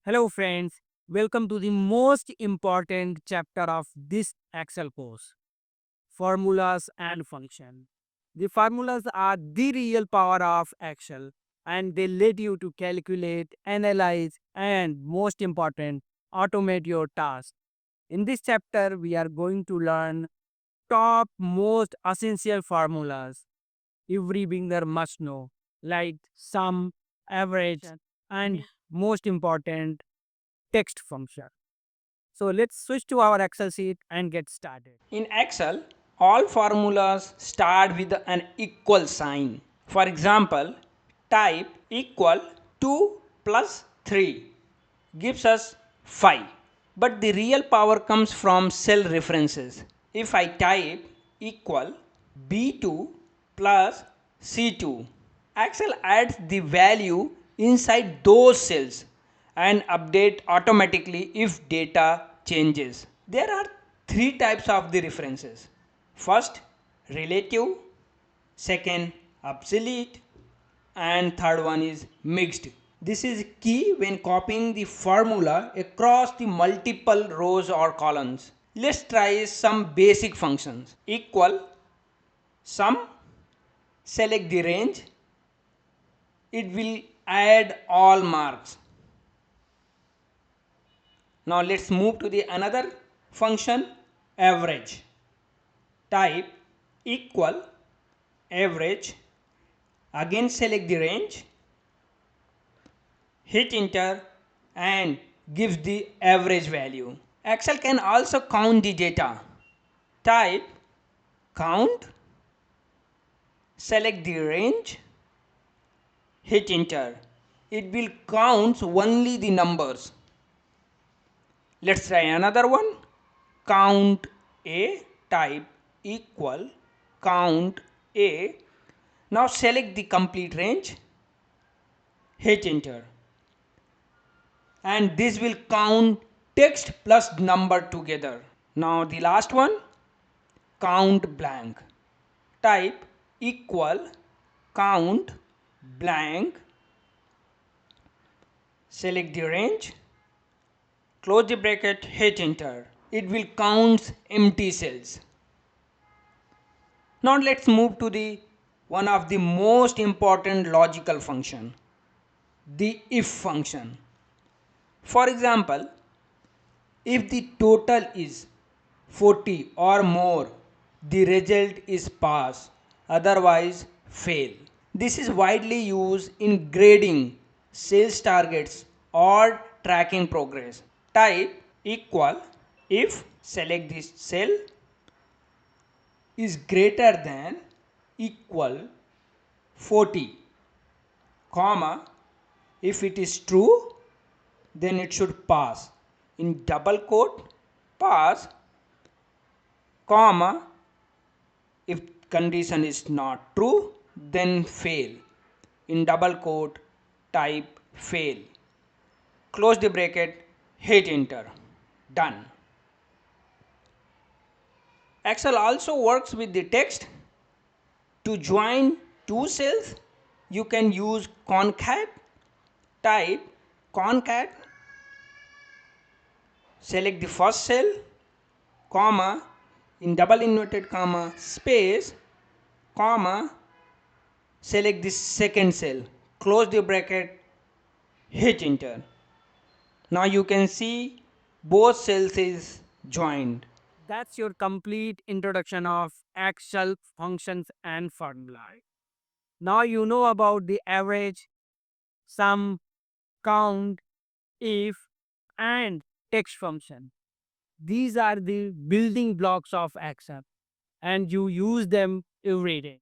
Hello, friends. Welcome to the most important chapter of this Excel course, formulas and function. The formulas are the real power of Excel, and they let you to calculate, analyze, and most important, automate your tasks. In this chapter, we are going to learn top most essential formulas every beginner must know, like sum, average, and most important text function. So let's switch to our Excel sheet and get started. In Excel, all formulas start with an equal sign. For example, type equal 2 plus 3 gives us 5. But the real power comes from cell references. If I type equal B2 plus C2, Excel adds the value inside those cells and update automatically if data changes. There are three types of the references. First, relative, second, absolute, and third one is mixed. This is key when copying the formula across the multiple rows or columns. Let's try some basic functions. Equal, sum, select the range, it will add all marks. Now let's move to the another function, average. Type equal average, again select the range, hit enter and gives the average value. Excel can also count the data. Type count, select the range, hit enter. It will count only the numbers. Let's try another one. Count A, type equal count A. Now select the complete range, hit enter. And this will count text plus number together. Now the last one, count blank. Type equal count blank, select the range, close the bracket, hit enter. It will count empty cells. Now let's move to the one of the most important logical function, the if function. For example, if the total is 40 or more, the result is pass, otherwise fail. This is widely used in grading, sales targets, or tracking progress. Type equal if select this cell is greater than equal 40, comma, if it is true then it should pass, in double quote pass, comma, if condition is not true then fail, in double quote type fail, close the bracket, hit enter, done. Excel also works with the text. To join two cells, you can use CONCAT. Type CONCAT, select the first cell, comma, in double inverted comma, space, comma, select the second cell, close the bracket, hit enter. Now you can see both cells is joined. That's your complete introduction of Excel functions and formula. Now you know about the average, sum, count, if, and text function. These are the building blocks of Excel, and you use them every day.